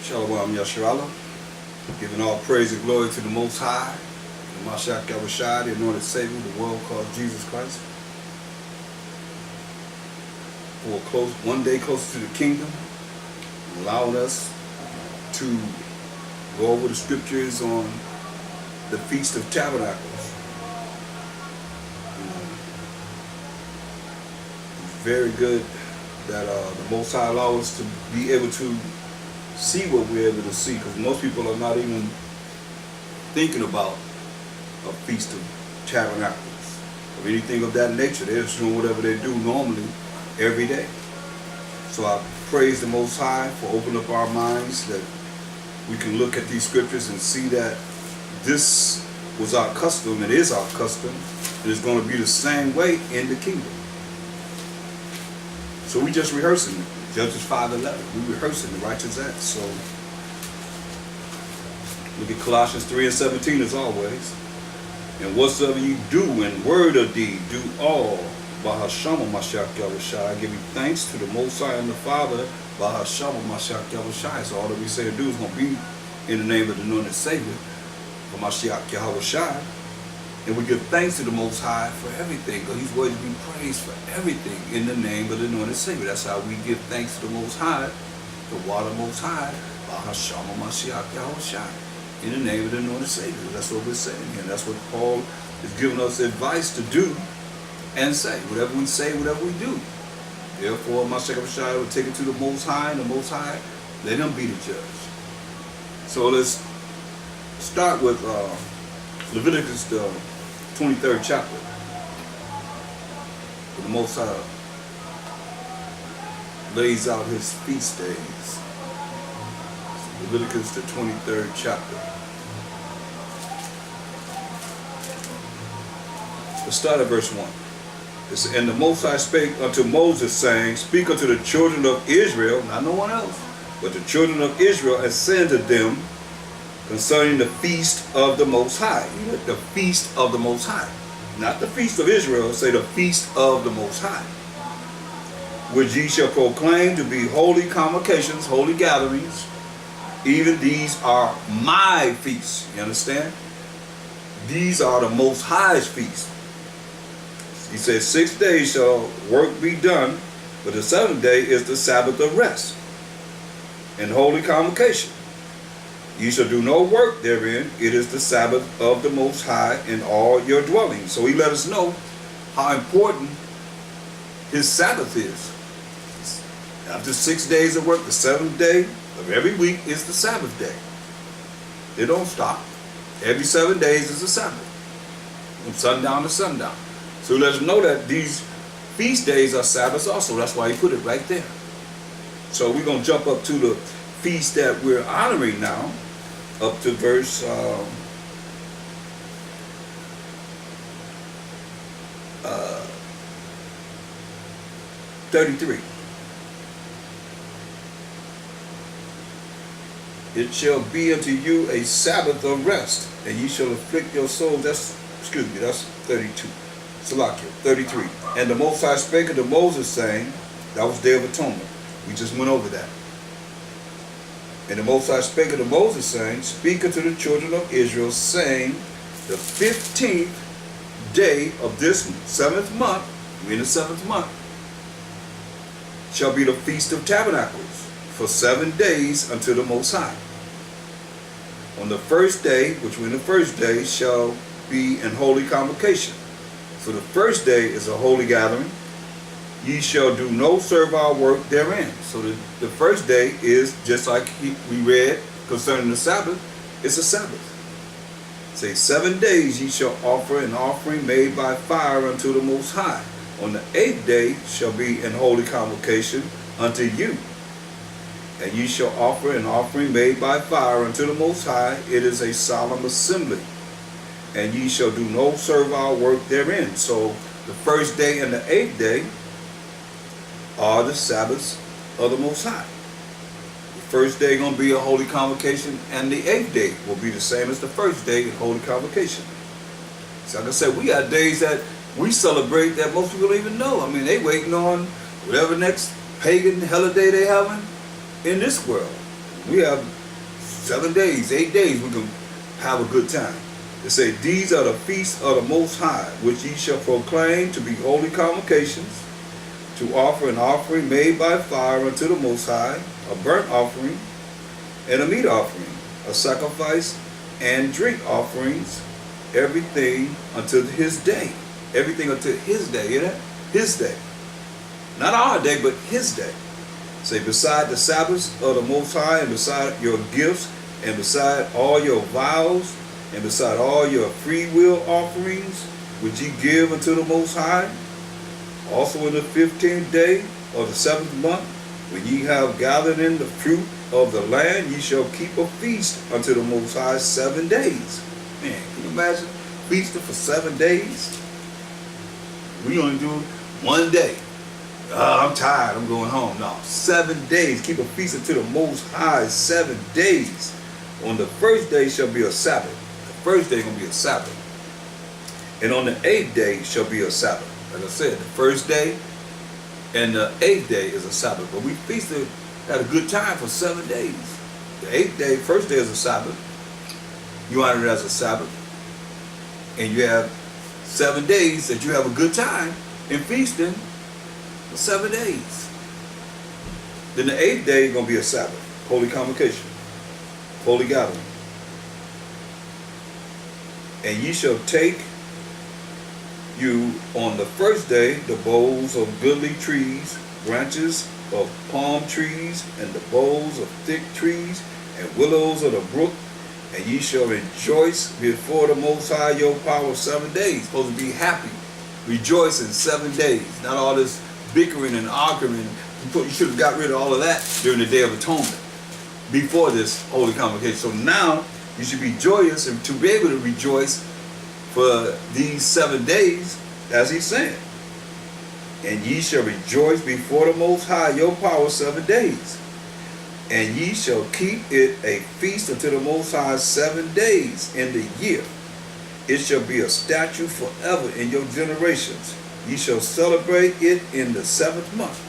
Shalom Yasharallah, giving all praise and glory to the Most High, the Mashiach Yahushua, the anointed Savior, the world called Jesus Christ. For one day closer to the kingdom, allowing us to go over the scriptures on the Feast of Tabernacles. It's very good that the Most High allows us to be able to see what we're able to see, because most people are not even thinking about a Feast of Tabernacles or anything of that nature. They're just doing whatever they do normally every day. So I praise the Most High for opening up our minds that we can look at these scriptures and see that this was our custom, it is our custom, and it's going to be the same way in the kingdom. So we just rehearsing it. Judges 5:11. We rehearsing the righteous acts. So look at Colossians 3:17 as always. And whatsoever you do in word or deed, do all by Hashem Mashiach Yahushua. Giving thanks to the Most High and the Father by Hashem Mashiach Yahushua. So all that we say to do is going to be in the name of the anointed Savior, for Mashiach Yahushua. And we give thanks to the Most High for everything, because He's worthy to be praised for everything in the name of the anointed Savior. That's how we give thanks to the Most High, the water Most High, by Hashem Mashiach Yahushua, in the name of the anointed Savior. That's what we're saying here. And that's what Paul is giving us advice to do and say. Whatever we say, whatever we do. Therefore, Mashiach Yahushua will take it to the Most High, and the Most High, let Him be the judge. So let's start with Leviticus, the 23rd chapter. The Most High lays out His feast days. Leviticus, the 23rd chapter. Let's start at verse 1. It says, and the Most High spake unto Moses, saying, speak unto the children of Israel, not no one else, but the children of Israel, and say unto them concerning the feast of the Most High. The feast of the Most High. Not the feast of Israel, say the feast of the Most High. Which ye shall proclaim to be holy convocations, holy gatherings. Even these are my feasts. You understand? These are the Most High's feasts. He says, 6 days shall work be done, but the 7th day is the Sabbath of rest and holy convocation. Ye shall do no work therein. It is the Sabbath of the Most High in all your dwellings. So He let us know how important His Sabbath is. After 6 days of work, the 7th day of every week is the Sabbath day. They don't stop. Every 7 days is a Sabbath, from sundown to sundown. So He let us know that these feast days are Sabbaths also. That's why He put it right there. So we're going to jump up to the feast that we're honoring now, up to verse 33. It shall be unto you a Sabbath of rest, and ye shall afflict your souls. That's 32. Salakia, 33. And the Most High spake unto Moses, saying, that was Day of Atonement. We just went over that. And the Most High spake unto Moses, saying, speak unto the children of Israel, saying, the 15th day of this 7th month, we're in the 7th month, shall be the Feast of Tabernacles, for 7 days unto the Most High. On the first day, which we're in the first day, shall be an holy convocation. So the first day is a holy gathering. Ye shall do no servile work therein. So the first day is, just like we read concerning the Sabbath, it's a Sabbath. Say, 7 days ye shall offer an offering made by fire unto the Most High. On the 8th day shall be an holy convocation unto you. And ye shall offer an offering made by fire unto the Most High. It is a solemn assembly. And ye shall do no servile work therein. So the first day and the 8th day are the Sabbaths of the Most High. The first day going to be a holy convocation, and the 8th day will be the same as the first day, a holy convocation. So like I said, we got days that we celebrate that most people don't even know. I mean, they waiting on whatever next pagan holiday they having in this world. We have 7 days, 8 days we can have a good time. It say, these are the feasts of the Most High, which ye shall proclaim to be holy convocations, to offer an offering made by fire unto the Most High, a burnt offering, and a meat offering, a sacrifice, and drink offerings, everything unto his day. Everything unto his day, you know? His day. Not our day, but his day. Say, beside the Sabbaths of the Most High, and beside your gifts, and beside all your vows, and beside all your free will offerings, which ye give unto the Most High, also in the 15th day of the 7th month, when ye have gathered in the fruit of the land, ye shall keep a feast unto the Most High 7 days. Man, can you imagine feasting for 7 days? We only do 1 day. I'm tired, I'm going home. No, 7 days. Keep a feast unto the Most High 7 days. On the first day shall be a Sabbath. The first day is going to be a Sabbath. And on the 8th day shall be a Sabbath. Like I said, the first day and the 8th day is a Sabbath. But we feasted, had a good time for 7 days. The 8th day, first day is a Sabbath. You honor it as a Sabbath. And you have 7 days that you have a good time in feasting for 7 days. Then the 8th day is going to be a Sabbath, holy convocation, holy gathering. And ye shall take you on the first day the boughs of goodly trees, branches of palm trees, and the boughs of thick trees, and willows of the brook, and ye shall rejoice before the Most High your power 7 days. Supposed to be happy, rejoice in 7 days. Not all this bickering and arguing. You should have got rid of all of that during the Day of Atonement, before this holy convocation. So now you should be joyous, and to be able to rejoice for these 7 days, as he's saying. And ye shall rejoice before the Most High your power 7 days. And ye shall keep it a feast unto the Most High 7 days in the year. It shall be a statute forever in your generations. Ye shall celebrate it in the 7th month.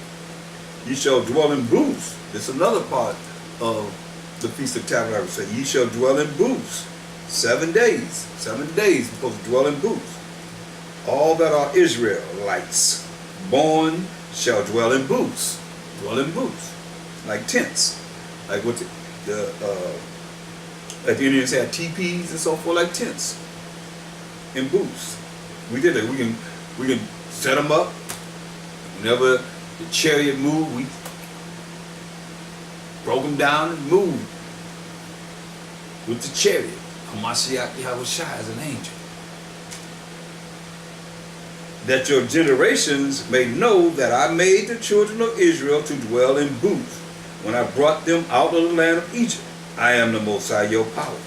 Ye shall dwell in booths. This is another part of the Feast of Tabernacles. So ye shall dwell in booths 7 days. 7 days you're supposed to dwell in booths. All that are Israelites born shall dwell in booths. Dwell in booths. Like tents. Like what like the Indians had teepees and so forth, like tents. In booths. We did it. We can set them up. Whenever the chariot moved, we broke them down and moved with the chariot. Hamashiach Yahushua as an angel. That your generations may know that I made the children of Israel to dwell in booths when I brought them out of the land of Egypt. I am the Most High your power.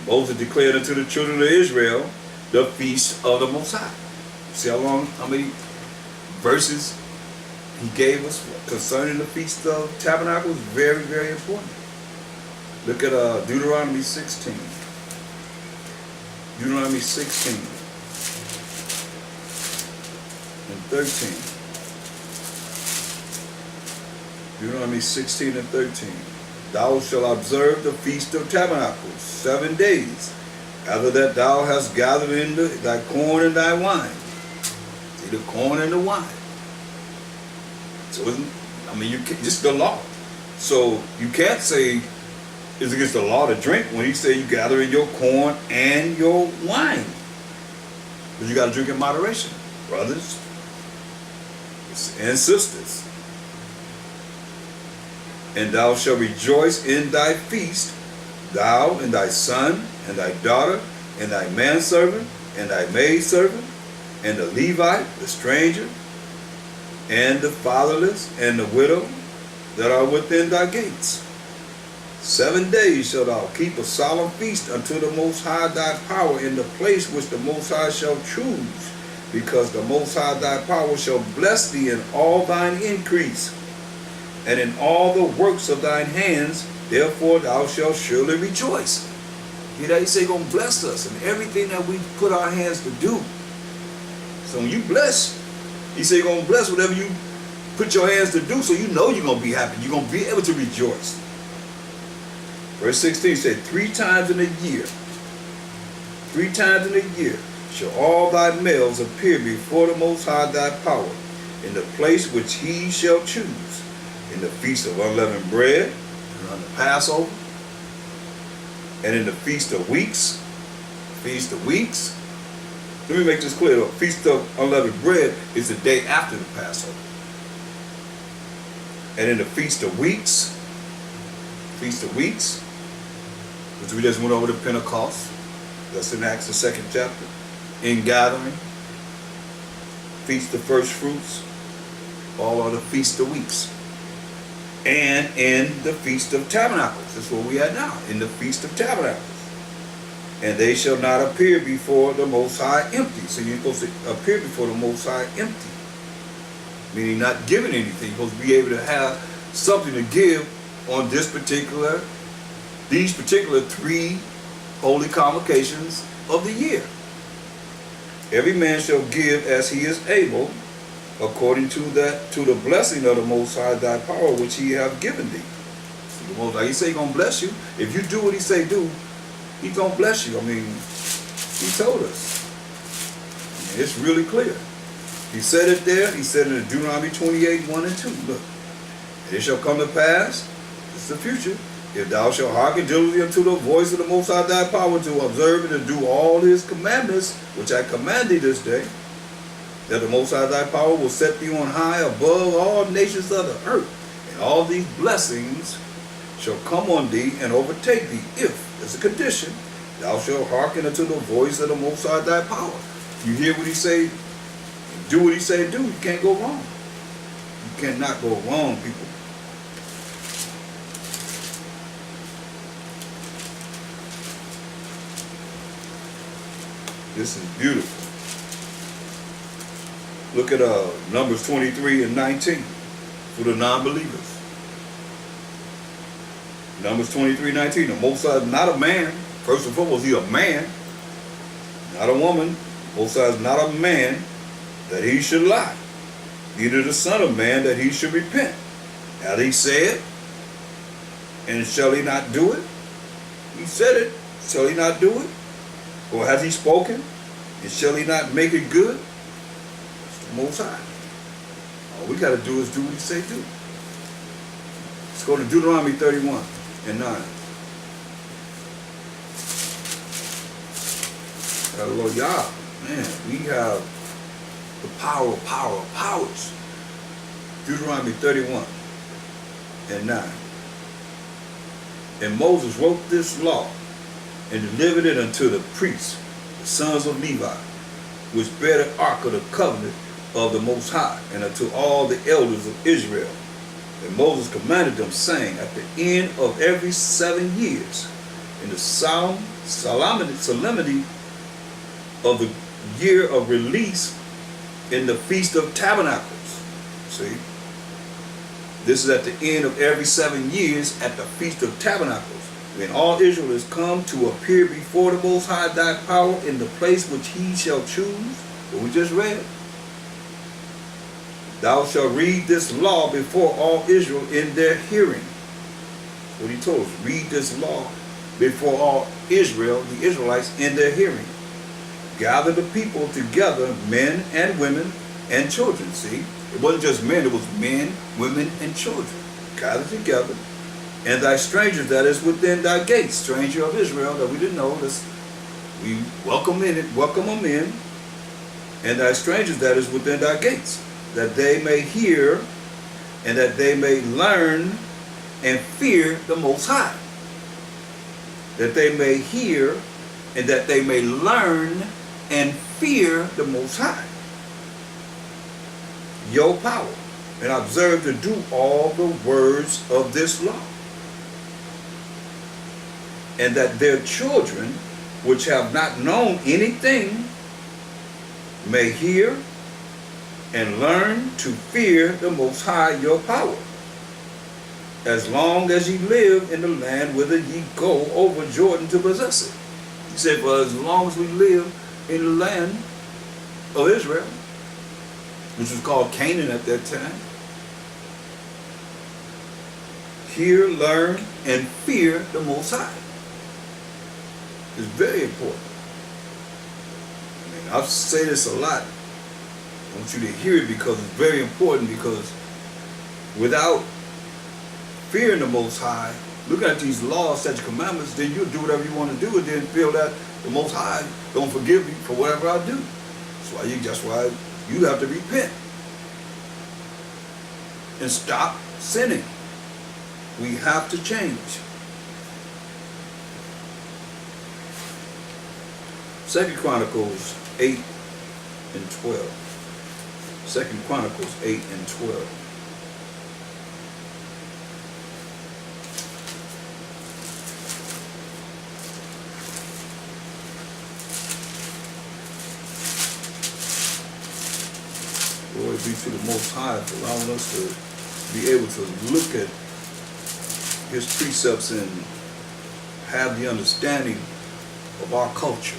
Moses declared unto the children of Israel the feast of the Most High. See how many verses he gave us concerning the Feast of Tabernacles? Very, very important. Look at Deuteronomy 16. Deuteronomy 16 and 13. Deuteronomy 16 and 13. Thou shalt observe the Feast of Tabernacles 7 days, after that thou hast gathered in thy corn and thy wine. See, the corn and the wine. So, you can't, just the law. So, you can't say it's against the law to drink when he say you gather in your corn and your wine. But you got to drink in moderation, brothers and sisters. And thou shalt rejoice in thy feast, thou and thy son, and thy daughter, and thy manservant, and thy maidservant, and the Levite, the stranger, and the fatherless, and the widow that are within thy gates. 7 days shalt thou keep a solemn feast unto the Most High thy power in the place which the Most High shall choose, because the Most High thy power shall bless thee in all thine increase, and in all the works of thine hands, therefore thou shalt surely rejoice. Hear that? He say he's going to bless us in everything that we put our hands to do. So when you bless, he say he's going to bless whatever you put your hands to do, so you know you're going to be happy. You're going to be able to rejoice. Verse 16 said, 3 times in a year, 3 times in a year shall all thy males appear before the Most High thy power, in the place which he shall choose, in the feast of unleavened bread, and on the Passover, and in the feast of weeks. Feast of weeks. Let me make this clear. The feast of unleavened bread is the day after the Passover. And in the feast of weeks, which we just went over to Pentecost, that's in Acts the 2nd chapter, in gathering, feast of first fruits, all are the feast of weeks. And in the feast of tabernacles, that's where we are now, in the feast of tabernacles. And they shall not appear before the Most High empty. So you're supposed to appear before the Most High empty, meaning not giving anything. You're supposed to be able to have something to give on these particular 3 holy convocations of the year. Every man shall give as he is able, according to the blessing of the Most High thy power, which he have given thee. So the Most High, he say he gonna bless you. If you do what he say do, he gonna bless you. I mean, he told us. I mean, it's really clear. He said it there. He said it in Deuteronomy 28, 1 and 2. Look, and it shall come to pass, this is the future, if thou shalt hearken diligently unto the voice of the Most High thy power, to observe and to do all his commandments, which I command thee this day, that the Most High thy power will set thee on high above all nations of the earth, and all these blessings shall come on thee and overtake thee, if, as a condition, thou shalt hearken unto the voice of the Most High thy power. You hear what he say, do what he say do, you can't go wrong. You cannot go wrong, people. This is beautiful. Look at Numbers 23 and 19 for the non-believers. Numbers 23, 19. The Most High is not a man. First and foremost, he a man, not a woman. The Most High is not a man that he should lie, neither the Son of Man that he should repent. Hath he said, and shall he not do it? He said it, shall he not do it? Or has he spoken, and shall he not make it good? It's the Most High. All we got to do is do what he say do. Let's go to Deuteronomy 31 and 9. Hallelujah. Man, we have the power of powers. Deuteronomy 31 and 9. And Moses wrote this law and delivered it unto the priests, the sons of Levi, which bear the ark of the covenant of the Most High, and unto all the elders of Israel. And Moses commanded them, saying, at the end of every 7 years, in the solemnity of the year of release, in the Feast of Tabernacles. See? This is at the end of every 7 years at the Feast of Tabernacles, when all Israel is come to appear before the Most High thy power in the place which he shall choose. What we just read. Thou shalt read this law before all Israel in their hearing. What he told us, read this law before all Israel, the Israelites, in their hearing. Gather the people together, men and women and children. See, it wasn't just men, it was men, women, and children. Gather together. And thy strangers that is within thy gates, stranger of Israel that we didn't know, we welcome them in, and thy strangers that is within thy gates, that they may hear, and that they may learn and fear the Most High. That they may hear, and that they may learn and fear the Most High, your power, and observe to do all the words of this law. And that their children, which have not known anything, may hear and learn to fear the Most High your power, as long as ye live in the land whither ye go over Jordan to possess it. He said, for as long as we live in the land of Israel, which was called Canaan at that time, hear, learn, and fear the Most High. It's very important. I mean, I say this a lot. I want you to hear it because it's very important, because without fearing the Most High, looking at these laws, such commandments, then you'll do whatever you want to do and then feel that the Most High don't forgive me for whatever I do. That's why you have to repent and stop sinning. We have to change. 2 Chronicles 8 and 12. 2 Chronicles 8 and 12. Glory be to the Most High for allowing us to be able to look at His precepts and have the understanding of our culture,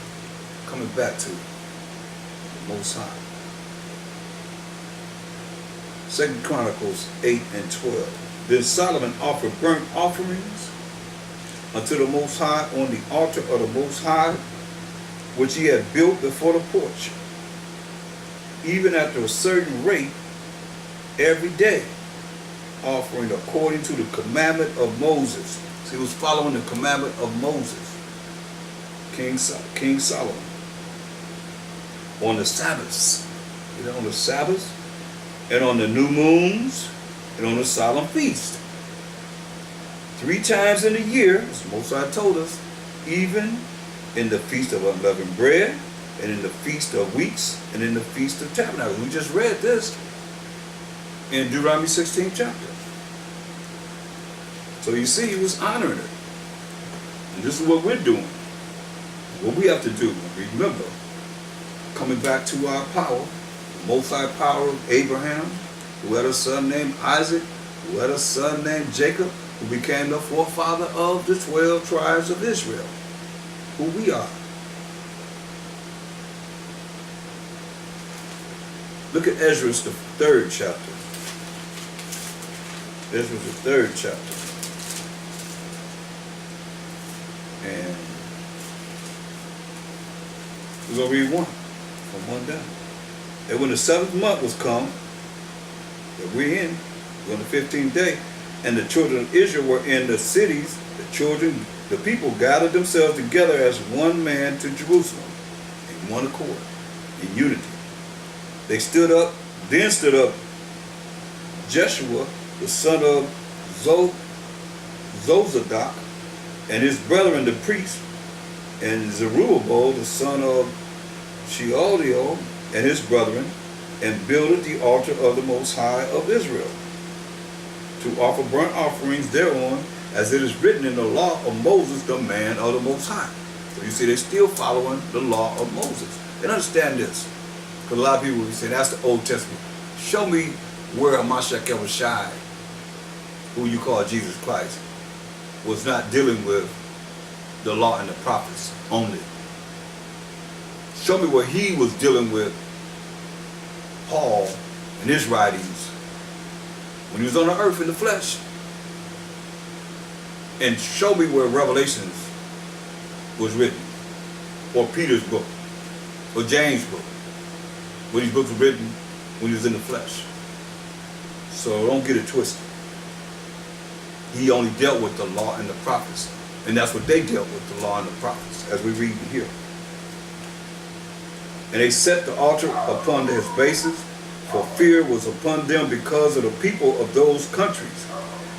coming back to the Most High. 2 Chronicles 8 and 12. Then Solomon offered burnt offerings unto the Most High on the altar of the Most High, which he had built before the porch, even after a certain rate every day, offering according to the commandment of Moses. So he was following the commandment of Moses, King Solomon. On the Sabbaths, on the Sabbaths, and on the new moons, and on the solemn feast. 3 times in a year, as the Most High told us, even in the feast of unleavened bread, and in the feast of weeks, and in the feast of tabernacles. We just read this in Deuteronomy 16th chapter. So you see, he was honoring it. And this is what we're doing. What we have to do, remember, coming back to our power, the Most High power of Abraham, who had a son named Isaac, who had a son named Jacob, who became the forefather of the 12 tribes of Israel, who we are. Look at Ezra's, the 3rd chapter. Ezra's, the 3rd chapter. And we're going to read 1, from 1 down. And when the 7th month was come, that we're in, on the 15th day, and the children of Israel were in the cities, the people gathered themselves together as one man to Jerusalem, in one accord, in unity. Then stood up Jeshua, the son of Zozadak, and his brethren the priests, and Zerubbabel, the son of Shealtiel, and his brethren, and builded the altar of the Most High of Israel, to offer burnt offerings thereon, as it is written in the law of Moses, the man of the Most High. So you see, they're still following the law of Moses. And understand this, because a lot of people will say, that's the Old Testament. Show me where Mashiach Yahushai, who you call Jesus Christ, was not dealing with the law and the prophets only. Show me where he was dealing with Paul and his writings when he was on the earth in the flesh. And show me where Revelations was written, or Peter's book, or James' book, where these books were written when he was in the flesh. So don't get it twisted. He only dealt with the law and the prophets. And that's what they dealt with, the law and the prophets, as we read here. And they set the altar upon his bases, for fear was upon them because of the people of those countries.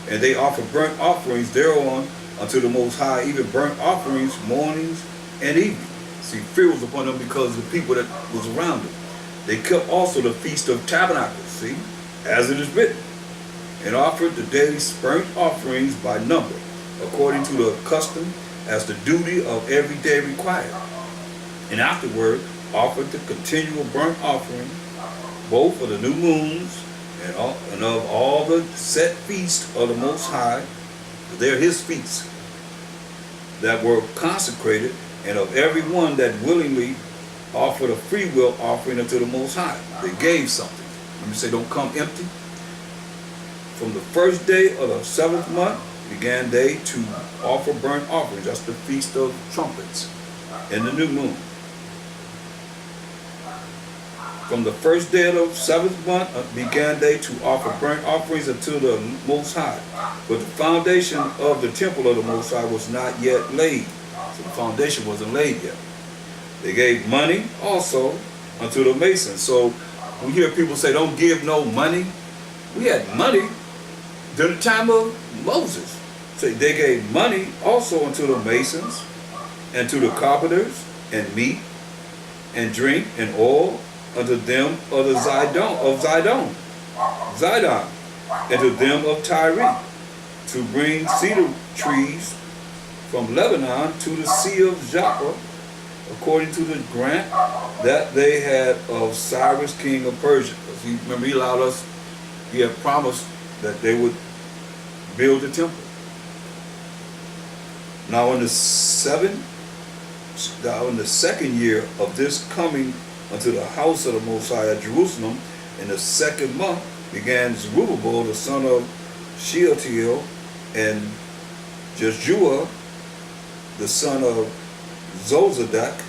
And they offered burnt offerings thereon unto the Most High, even burnt offerings mornings and evenings. See, fear was upon them because of the people that was around them. They kept also the Feast of Tabernacles, see, as it is written, and offered the daily burnt offerings by number, according to the custom, as the duty of every day required. And afterward offered the continual burnt offering, both for the new moons and of all the set feasts of the Most High. They're his feasts that were consecrated, and of every one that willingly offered a free will offering unto the Most High. They gave something. Let me say, don't come empty. From the first day of the 7th month began they to offer burnt offerings. That's the Feast of Trumpets in the new moon. From the first day of the seventh month began they to offer burnt offerings unto the Most High. But the foundation of the temple of the Most High was not yet laid. So the foundation wasn't laid yet. They gave money also unto the masons. So we hear people say, don't give no money. We had money during the time of Moses. So they gave money also unto the masons and to the carpenters, and meat and drink and oil unto them of the Zidon, and to them of Tyre, to bring cedar trees from Lebanon to the sea of Joppa, according to the grant that they had of Cyrus king of Persia. Because remember, he allowed us, he had promised that they would build the temple. Now in the second year of this coming unto the house of the Most High at Jerusalem, in the second month began Zerubbabel the son of Shealtiel and Jeshua the son of Zozadak,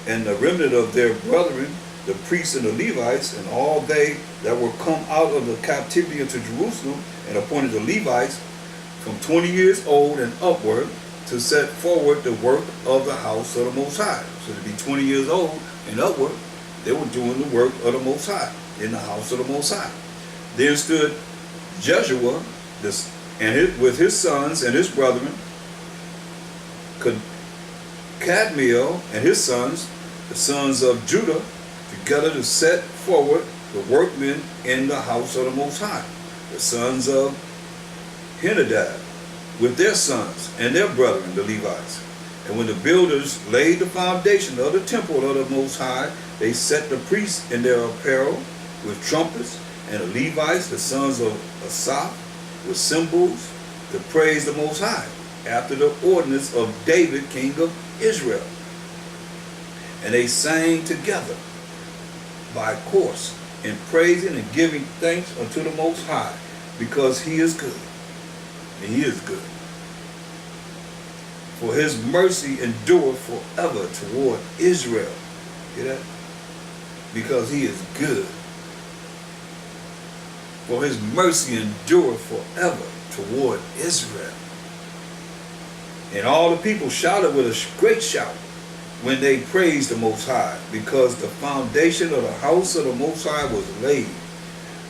and the remnant of their brethren, the priests and the Levites, and all they that were come out of the captivity into Jerusalem, and appointed the Levites from 20 years old and upward, to set forward the work of the house of the Most High. So to be 20 years old and upward, they were doing the work of the Most High in the house of the Most High. Then stood Jeshua with his sons and his brethren, Cadmiel and his sons, the sons of Judah, together to set forward the workmen in the house of the Most High, the sons of Henadad, with their sons and their brethren, the Levites. And when the builders laid the foundation of the temple of the Most High, they set the priests in their apparel with trumpets, and the Levites, the sons of Asaph, with cymbals, to praise the Most High, after the ordinance of David, king of Israel. And they sang together by course, in praising and giving thanks unto the Most High, because he is good. And he is good. For his mercy endureth forever toward Israel. Hear that? Because he is good. For his mercy endureth forever toward Israel. And all the people shouted with a great shout when they praised the Most High, because the foundation of the house of the Most High was laid.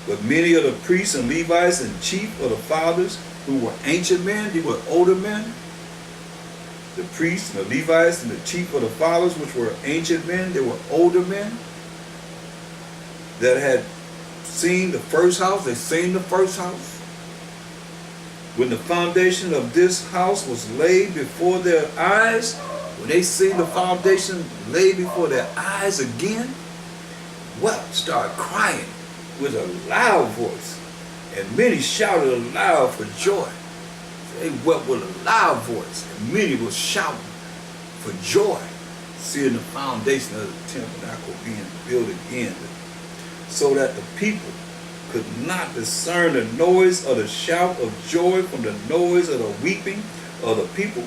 But many of the priests and Levites and chief of the fathers, who were ancient men, they were older men, the priests and the Levites and the chief of the fathers, which were ancient men, they were older men, that had seen the first house, they seen the first house. When the foundation of this house was laid before their eyes, when they seen the foundation laid before their eyes again, wept, started crying with a loud voice. And many shouted aloud for joy. They wept with a loud voice, and many were shouting for joy, seeing the foundation of the tabernacle being built again, so that the people could not discern the noise of the shout of joy from the noise of the weeping of the people.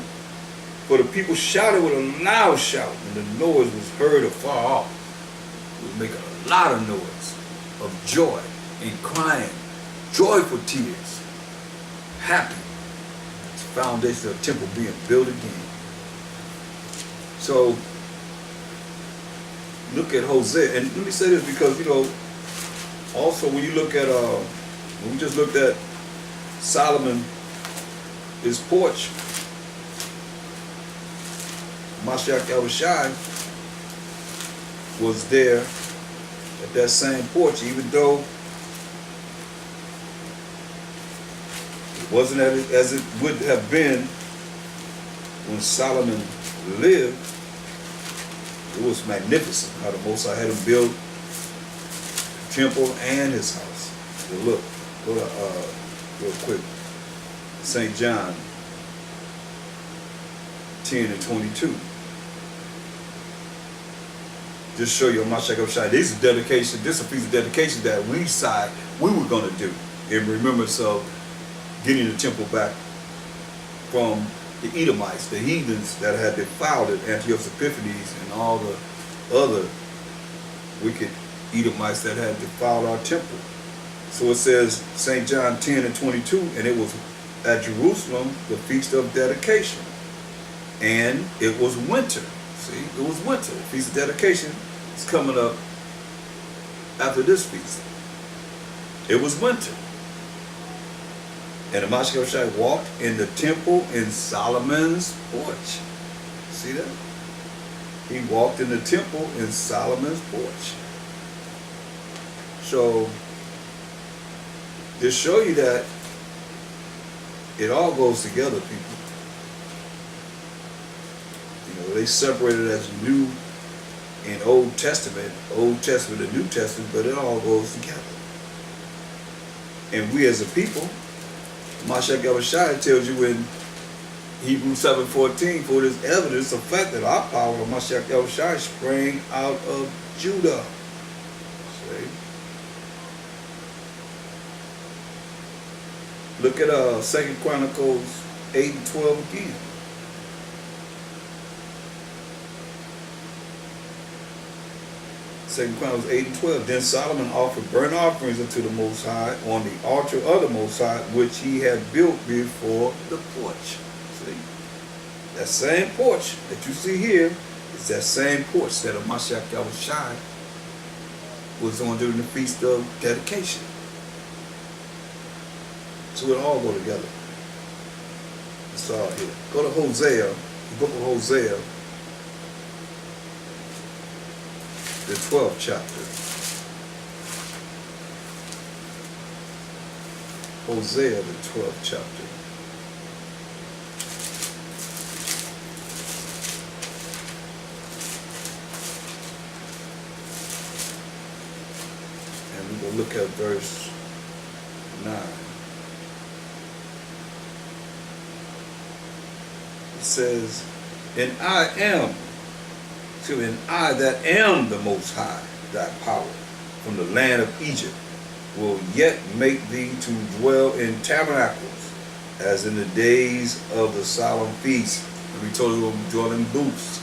For the people shouted with a loud shout, and the noise was heard afar off. It was making a lot of noise of joy and crying, joyful tears, happy. The foundation of the temple being built again. So look at Hosea, and let me say this because also when you look at when we just looked at Solomon, his porch, Mashiach Yahushai was there at that same porch, even though it wasn't as it would have been when Solomon lived. It was magnificent how the Most High had him build the temple and his house. So look, go to real quick, St. John 10 and 22. Just show you Mashiach Yahushai. This is dedication. This is a piece of dedication that we were going to do in remembrance of getting the temple back from the Edomites, the heathens that had defiled it, Antiochus Epiphanes and all the other wicked Edomites that had defiled our temple. So it says, St. John 10 and 22, and it was at Jerusalem the feast of dedication. And it was winter. See, it was winter. The feast of dedication is coming up after this feast. It was winter. And the Mashiach walked in the temple in Solomon's porch. See that? He walked in the temple in Solomon's porch. So, to show you that it all goes together, people. You know, they separated as New and Old Testament and New Testament, but it all goes together. And we as a people, Mashiach Yahushua tells you in Hebrews 7:14, for it is evidence of fact that our power of Mashiach Yahushua sprang out of Judah. See? Look at 2 Chronicles 8 and 12 again. 2 Chronicles 8 and 12. Then Solomon offered burnt offerings unto the Most High on the altar of the Most High, which he had built before the porch. See? That same porch that you see here is that same porch that Mashiach Yahushua was on during the Feast of Dedication. So it all go together. It's all here. Go to Hosea, the book of Hosea, the 12th chapter. Hosea, the 12th chapter. And we're going to look at verse 9. It says, and I am, and I that am the Most High, thy power, from the land of Egypt, will yet make thee to dwell in tabernacles, as in the days of the solemn feast. And we told you we'll dwell in booths.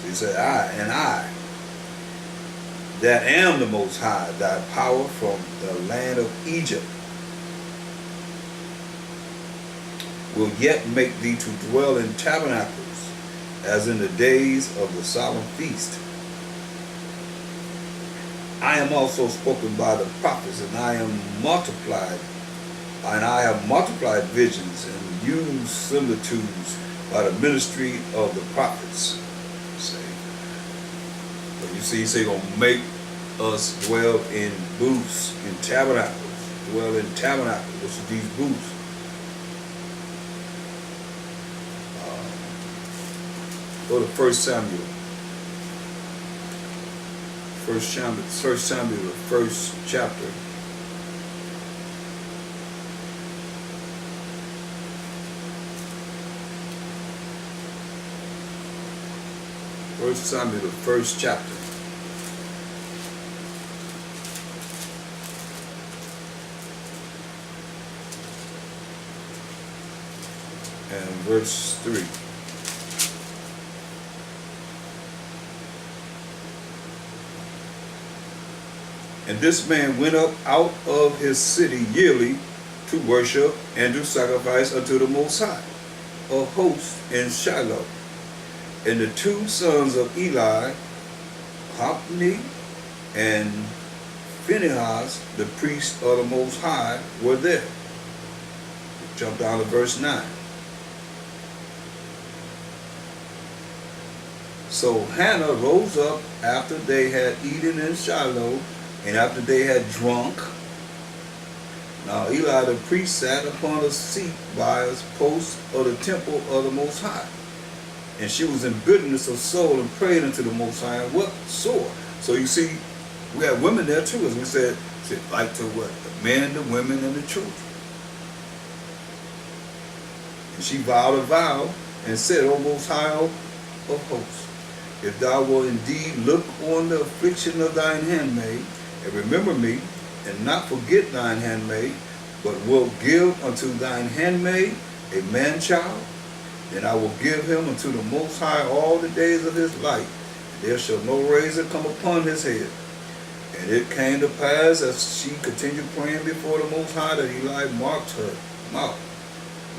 So he said, I that am the Most High, thy power, from the land of Egypt, will yet make thee to dwell in tabernacles, as in the days of the solemn feast. I am also spoken by the prophets, and I have multiplied visions and used similitudes by the ministry of the prophets. See? But you see, he say, gonna make us dwell in booths, in tabernacles, dwell in tabernacles, which are these booths. Go to 1 Samuel. 1 Samuel, the first chapter. First Samuel, the first chapter. And verse 3. And this man went up out of his city yearly to worship and to sacrifice unto the Most High, a host in Shiloh. And the two sons of Eli, Hophni and Phinehas, the priest of the Most High, were there. Jump down to verse 9. So Hannah rose up after they had eaten in Shiloh, and after they had drunk. Now Eli the priest sat upon a seat by a post of the temple of the Most High. And she was in bitterness of soul and prayed unto the Most High and wept sore. So you see, we have women there too, as we said like to what? The men, the women, and the children. And she vowed a vow and said, O Most High of hosts, if thou wilt indeed look on the affliction of thine handmaid, and remember me, and not forget thine handmaid, but wilt give unto thine handmaid a man-child, And I will give him unto the Most High all the days of his life. There shall no razor come upon his head. And it came to pass, as she continued praying before the Most High, that Eli marked her mouth.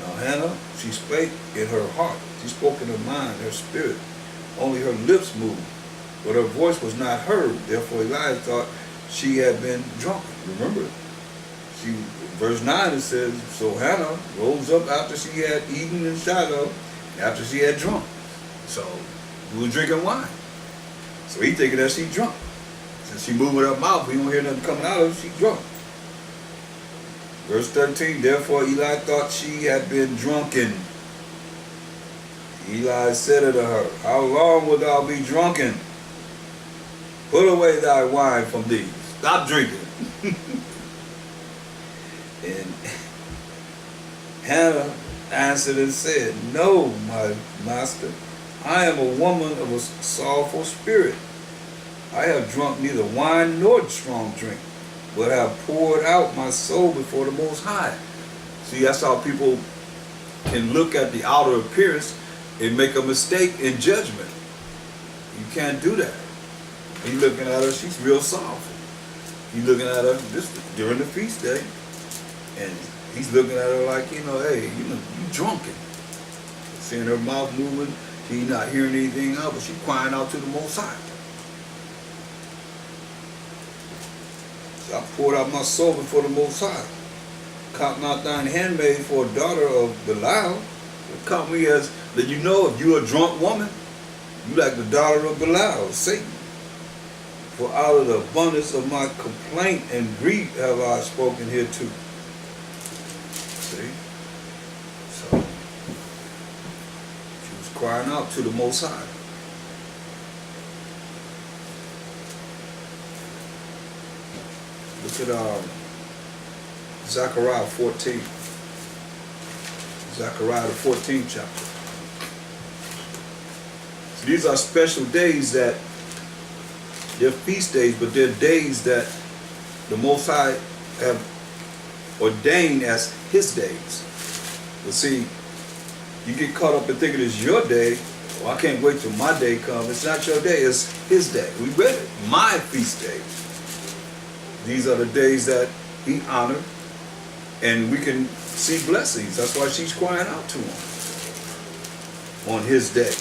Now Hannah, she spake in her heart. She spoke in her mind, her spirit. Only her lips moved, but her voice was not heard. Therefore Eli thought she had been drunken. Remember, verse 9 it says, so Hannah rose up after she had eaten in Shiloh, after she had drunk. So she was drinking wine. So he thinking that she drunk. Since she moving her mouth, we don't hear nothing coming out of her, she drunk. Verse 13, therefore Eli thought she had been drunken. Eli said unto her, how long wilt thou be drunken? Put away thy wine from thee. Stop drinking. And Hannah answered and said, no, my master, I am a woman of a sorrowful spirit. I have drunk neither wine nor strong drink, but have poured out my soul before the Most High. See, that's how people can look at the outer appearance and make a mistake in judgment. You can't do that. He's looking at her, she's real sorrowful. He's looking at her this during the feast day, and he's looking at her like, hey, you drunken. Seeing her mouth moving, she's not hearing anything out, but she's crying out to the Most High. So I poured out my soul before the Most High. Count not thine handmaid for a daughter of Belial. Count me as, that if you're a drunk woman, you like the daughter of Belial, Satan. For out of the abundance of my complaint and grief have I spoken hereto. See? So, she was crying out to the Most High. Look at Zechariah 14. Zechariah the 14th chapter. So these are special days that they're feast days, but they're days that the Most High have ordained as his days. But see, you get caught up in thinking it's your day. Oh, I can't wait till my day comes. It's not your day, it's his day. We read it. My feast days. These are the days that he honored, and we can see blessings. That's why she's crying out to him on his day.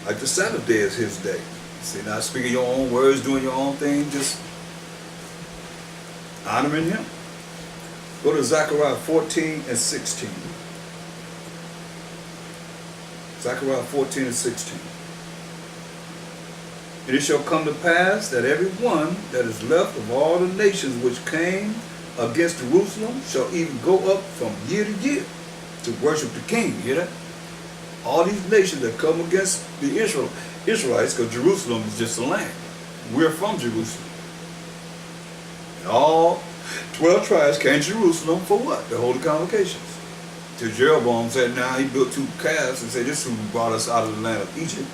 Like the Sabbath day is his day. See, not speaking your own words, doing your own thing, just honoring him. Go to Zechariah 14 and 16. Zechariah 14 and 16. And it shall come to pass that every one that is left of all the nations which came against Jerusalem shall even go up from year to year to worship the king. You hear that? All these nations that come against the Israelites, because Jerusalem is just a land. We're from Jerusalem. And all 12 tribes came to Jerusalem for what? The holy convocations. Till Jeroboam said, now he built 2 calves and said, this is who brought us out of the land of Egypt.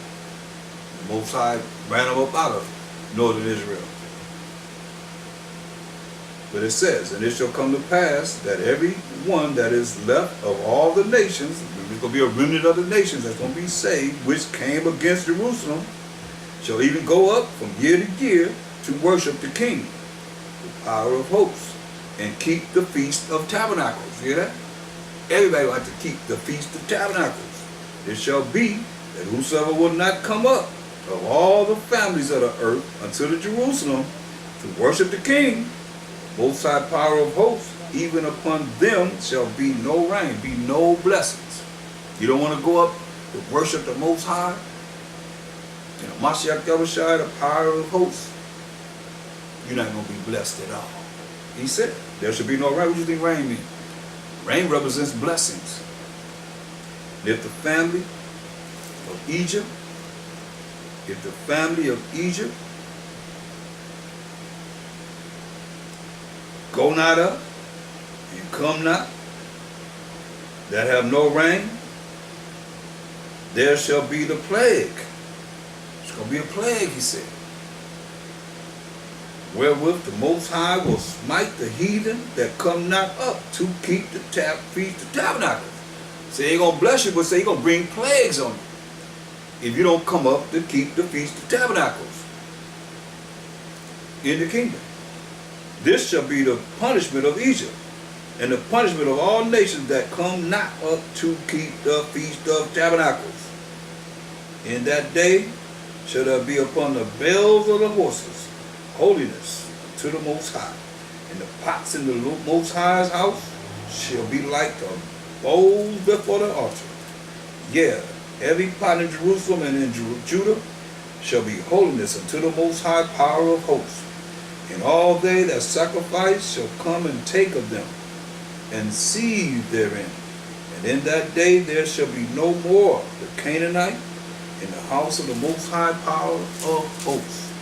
The Most High ran them up out of northern Israel. But it says, and it shall come to pass that every one that is left of all the nations, there's going to be a remnant of the nations that's going to be saved, which came against Jerusalem, shall even go up from year to year to worship the King, the power of hosts, and keep the Feast of Tabernacles. You hear that? Everybody will have to keep the Feast of Tabernacles. It shall be that whosoever will not come up of all the families of the earth unto the Jerusalem to worship the King, Most High power of hosts, even upon them shall be no rain, be no blessings. You don't want to go up to worship the Most High? Mashiach Yahushua, the power of hosts, you're not going to be blessed at all. He said, there should be no rain. What do you think rain means? Rain represents blessings. And if the family of Egypt, go not up and come not, that have no rain, there shall be the plague. It's going to be a plague, he said. Wherewith the Most High will smite the heathen that come not up to keep the Feast of Tabernacles. Say he ain't gonna bless you, but say he gonna bring plagues on you if you don't come up to keep the Feast of Tabernacles in the kingdom. This shall be the punishment of Egypt, and the punishment of all nations that come not up to keep the Feast of Tabernacles. In that day shall there be upon the bells of the horses holiness to the Most High, and the pots in the Most High's house shall be like the bowls before the altar. Yeah, every pot in Jerusalem and in Judah shall be holiness unto the Most High power of hosts. And all they that sacrifice shall come and take of them, and seethe therein. And in that day there shall be no more the Canaanite in the house of the Most High power of hosts.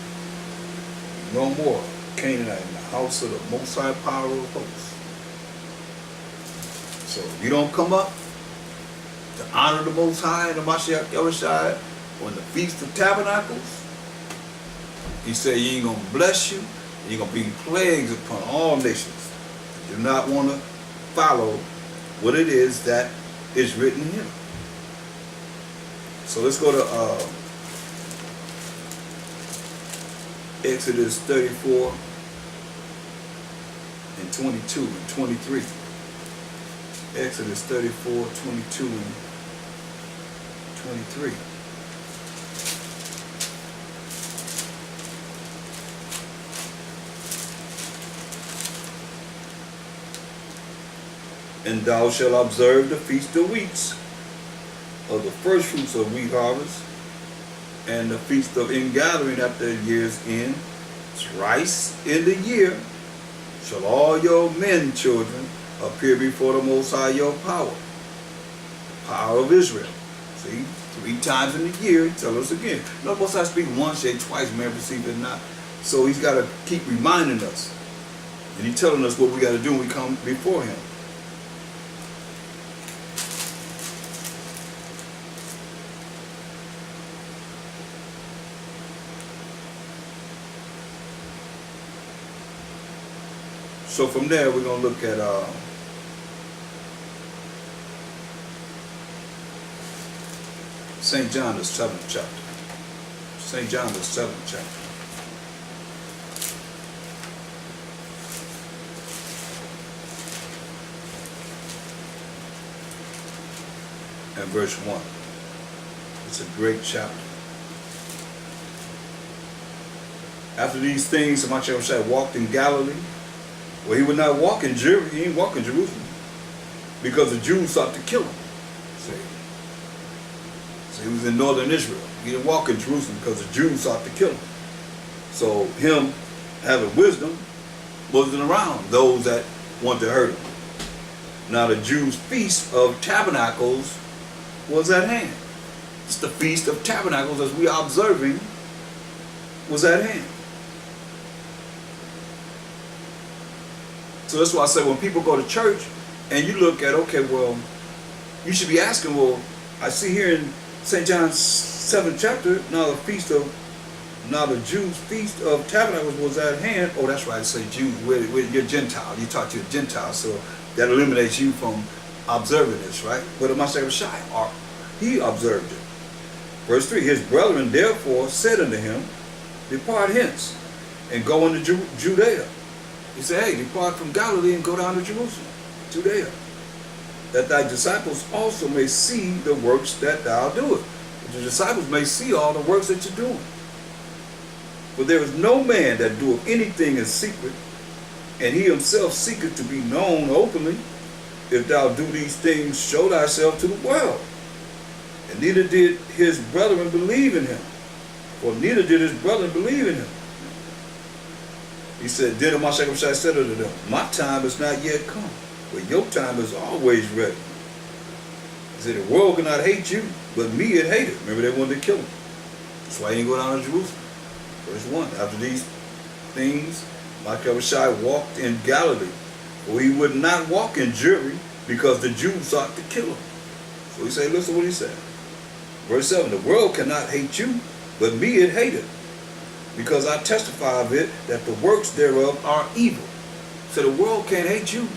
No more Canaanite in the house of the Most High power of hosts. So if you don't come up to honor the Most High and the Mashiach Yahushua on the Feast of Tabernacles, he said he ain't going to bless you. You're going to bring plagues upon all nations. You do not want to follow what it is that is written here. So let's go to Exodus 34 and 22 and 23. Exodus 34, 22 and 23. And thou shalt observe the feast of weeks, of the first fruits of wheat harvest, and the feast of ingathering at the year's end. Thrice in the year shall all your men children appear before the Most High your power, the power of Israel. See, 3 times in the year, tell us again. No, Most High speak once, say twice, man, receive it not. So he's got to keep reminding us. And he's telling us what we got to do when we come before him. So from there, we're going to look at St. John, the 7th chapter. St. John, the 7th chapter. And verse 1. It's a great chapter. After these things, the Mashiach walked in Galilee. Well, he would not walk in Jerusalem. He didn't walk in Jerusalem because the Jews sought to kill him. See? So he was in northern Israel. He didn't walk in Jerusalem because the Jews sought to kill him. So him having wisdom wasn't around those that want to hurt him. Now the Jews' feast of tabernacles was at hand. It's the feast of tabernacles, as we are observing, was at hand. So that's why I say when people go to church and you look at, okay, well, you should be asking, well, I see here in St. John's 7th chapter, now the Jews' feast of tabernacles was at hand. Oh, that's right, I say Jews, you're Gentile. You talk to a Gentile, so that eliminates you from observing this, right? But the Mashiach, he observed it. Verse 3, his brethren therefore said unto him, depart hence, and go into Judea. He said, hey, depart from Galilee and go down to Jerusalem, Judea, that thy disciples also may see the works that thou doest. That the disciples may see all the works that you're doing. For there is no man that doeth anything in secret, and he himself seeketh to be known openly. If thou do these things, show thyself to the world. And neither did his brethren believe in him. For neither did his brethren believe in him. He said, then the Mashiach said unto them, my time is not yet come, but your time is always ready. He said, the world cannot hate you, but me it hated. Remember, they wanted to kill him. That's why he didn't go down to Jerusalem. Verse 1, after these things, Mashiach walked in Galilee, for he would not walk in Jewry, because the Jews sought to kill him. So he said, listen to what he said. Verse 7, the world cannot hate you, but me it hated, because I testify of it that the works thereof are evil. So the world can't hate you,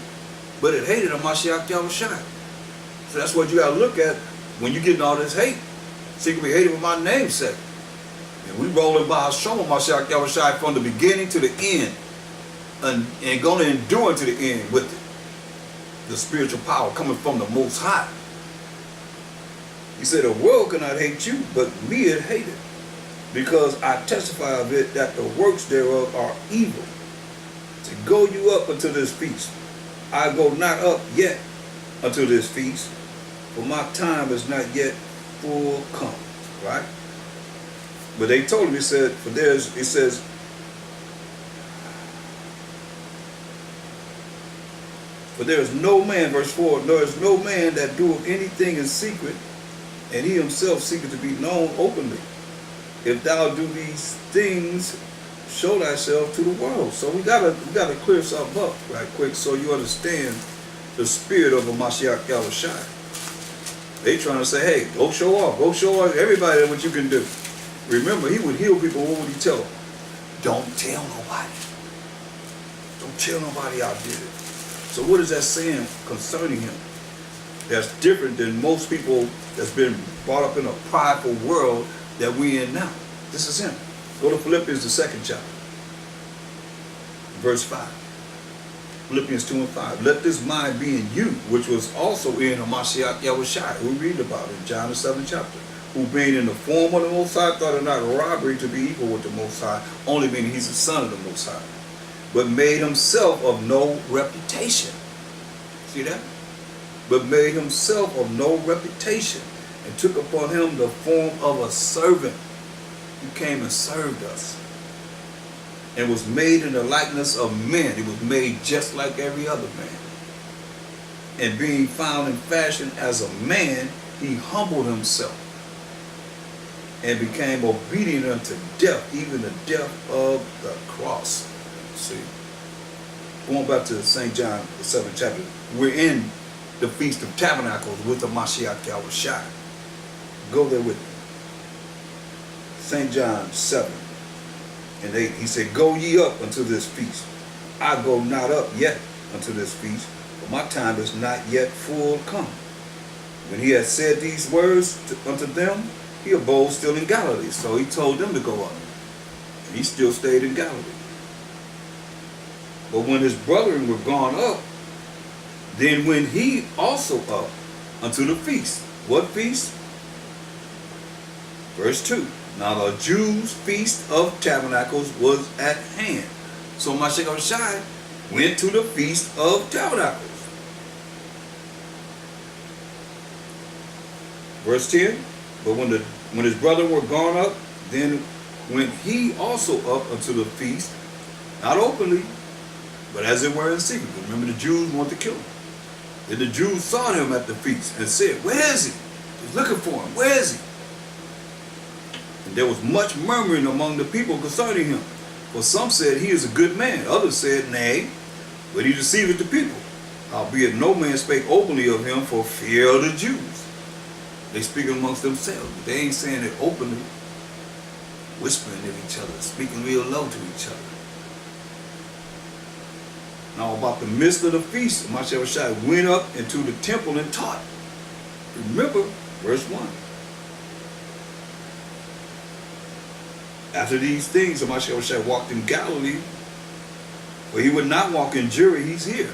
but it hated a Mashiach Yahushua. So that's what you got to look at when you're getting all this hate. Seeking to be hated with my namesake. And we rolling by Shoma Mashiach Yahushai from the beginning to the end. And going to endure to the end with it. The spiritual power coming from the Most High. He said, the world cannot hate you, but me it hated. Because I testify of it that the works thereof are evil. To go you up unto this feast. I go not up yet unto this feast, for my time is not yet full come. Right? But they told him, he said, it says, for there is no man, verse 4, there is no man that doeth anything in secret, and he himself seeketh to be known openly. If thou do these things, show thyself to the world. So we gotta clear something up right quick so you understand the spirit of a Mashiach Yahushai. They trying to say, hey, go show off everybody what you can do. Remember, he would heal people. What would he tell them? Don't tell nobody. Don't tell nobody I did it. So what is that saying concerning him? That's different than most people that's been brought up in a prideful world that we in now. This is him. Go to Philippians, the 2nd chapter. Verse 5. Philippians 2 and 5. Let this mind be in you, which was also in Mashiach Yahushai, we read about in John the 7th chapter, who being in the form of the Most High, thought it not robbery to be equal with the Most High, only meaning he's the son of the Most High, but made himself of no reputation. See that? But made himself of no reputation, and took upon him the form of a servant. He came and served us. And was made in the likeness of men. He was made just like every other man. And being found in fashion as a man, he humbled himself and became obedient unto death, even the death of the cross. See, going back to St. John, the 7th chapter, we're in the Feast of Tabernacles with the Mashiach Yahushai. Go there with me. St. John 7 and 8, he said, go ye up unto this feast. I go not up yet unto this feast, for my time is not yet full come. When he had said these words unto them, he abode still in Galilee. So he told them to go up. And he still stayed in Galilee. But when his brethren were gone up, then went he also up unto the feast. What feast? Verse 2. Now the Jews' feast of Tabernacles was at hand. So Mashiach Yahushai went to the Feast of Tabernacles. Verse 10. But when his brethren were gone up, then went he also up unto the feast, not openly, but as it were in secret. Remember, the Jews wanted to kill him. Then the Jews saw him at the feast and said, where is he? He's looking for him. Where is he? And there was much murmuring among the people concerning him. For some said, he is a good man. Others said, nay, but he deceiveth the people. Howbeit no man spake openly of him for fear of the Jews. They speak amongst themselves. But they ain't saying it openly. Whispering to each other, speaking real low to each other. Now about the midst of the feast, Mashiach Yahushai went up into the temple and taught. Remember, verse 1. After these things, Mashiach Yahushua walked in Galilee, but he would not walk in Judea. He's here.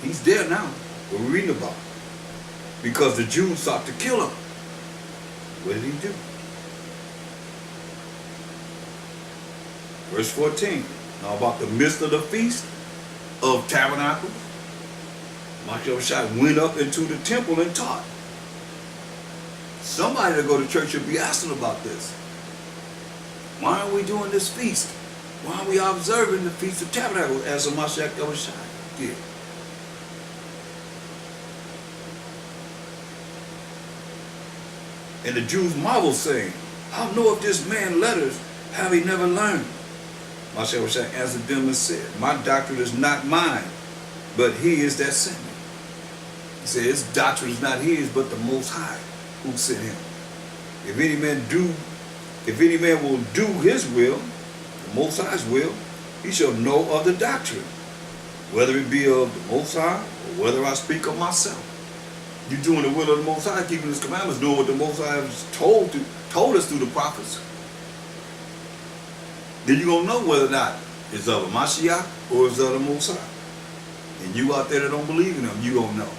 He's there now. What we're reading about. Because the Jews sought to kill him. What did he do? Verse 14. Now about the midst of the feast of Tabernacles, Mashiach Yahushua went up into the temple and taught. Somebody that go to church should be asking about this. Why are we doing this feast? Why are we observing the Feast of Tabernacles as a Mashiach Yahushua did? And the Jews marveled, saying, how knoweth this man letters, have he never learned? Mashiach Yahushua answered them and said, my doctrine is not mine, but he is that sent me. He said, his doctrine is not his, but the Most High who sent him. If any man will do his will, the Most High's will, he shall know of the doctrine, whether it be of the Most High or whether I speak of myself. You're doing the will of the Most High, keeping His commandments, doing what the Most High has told us through the prophets. Then you're going to know whether or not it's of a Mashiach or it's of the Most High. And you out there that don't believe in Him, you going to know.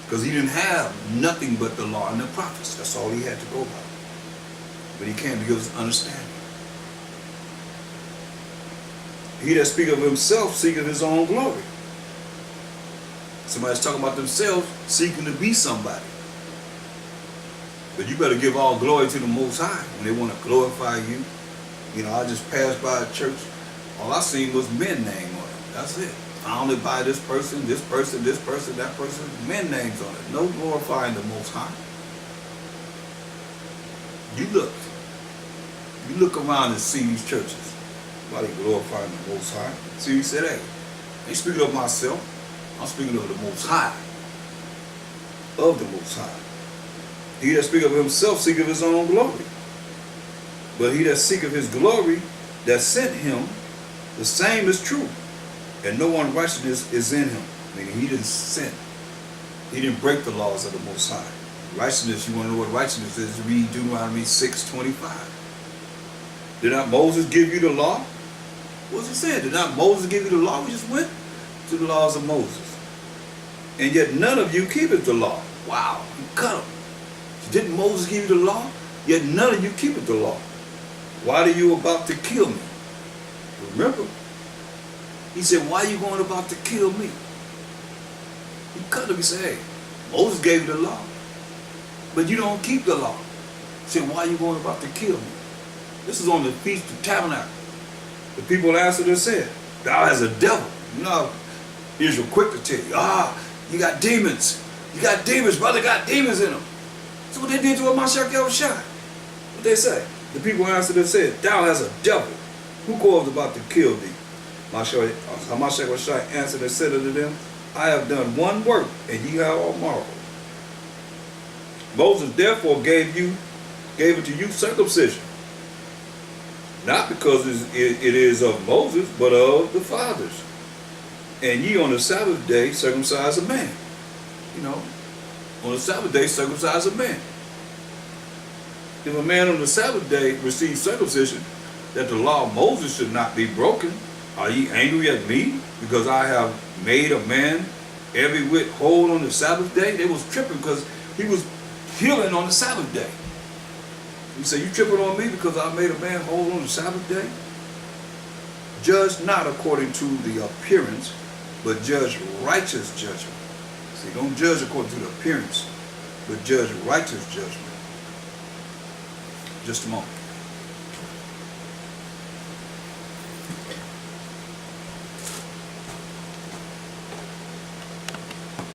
Because He didn't have nothing but the law and the prophets. That's all He had to go by. But He came to give us understanding. He that speaketh of himself seeketh his own glory. Somebody's talking about themselves seeking to be somebody. But you better give all glory to the Most High when they want to glorify you. You know, I just passed by a church. All I seen was men name on it. That's it. Founded by this person, that person, men names on it. No glorifying the Most High. You look around and see these churches. Nobody glorifying the Most High. See, He said, hey, I ain't speaking of myself. I'm speaking of the Most High. Of the Most High. He that speaketh of himself seeketh his own glory. But he that seeketh his glory that sent him, the same is true. And no unrighteousness is in him. Meaning he didn't sin. He didn't break the laws of the Most High. Righteousness, you want to know what righteousness is? Read Deuteronomy 6:25. Did not Moses give you the law? What's He saying? Did not Moses give you the law? We just went to the laws of Moses. And yet none of you keepeth the law. Wow, you cut them. Didn't Moses give you the law? Yet none of you keepeth the law. Why are you about to kill me? Remember, He said, why are you going about to kill me? He cut him. He said, hey, Moses gave you the law, but you don't keep the law. He said, why are you going about to kill me? This is on the Feast of Tabernacles. The people answered and said, thou hast a devil. You know, Israel quick to tell you, you got demons. You got demons, brother, got demons in them. So what they did to a Mashiach Yahushua? What they say? The people answered and said, thou hast a devil. Who called about to kill thee? Mashiach Yahushua answered and said unto them, I have done one work, and ye have all marvel. Moses therefore gave it to you circumcision. Not because it is of Moses, but of the fathers. And ye on the Sabbath day circumcise a man. You know, on the Sabbath day circumcise a man. If a man on the Sabbath day receives circumcision, that the law of Moses should not be broken, are ye angry at me because I have made a man every whit whole on the Sabbath day? They was tripping because he was healing on the Sabbath day. You say, you tripping on me because I made a man whole on the Sabbath day? Judge not according to the appearance, but judge righteous judgment. See, don't judge according to the appearance, but judge righteous judgment. Just a moment.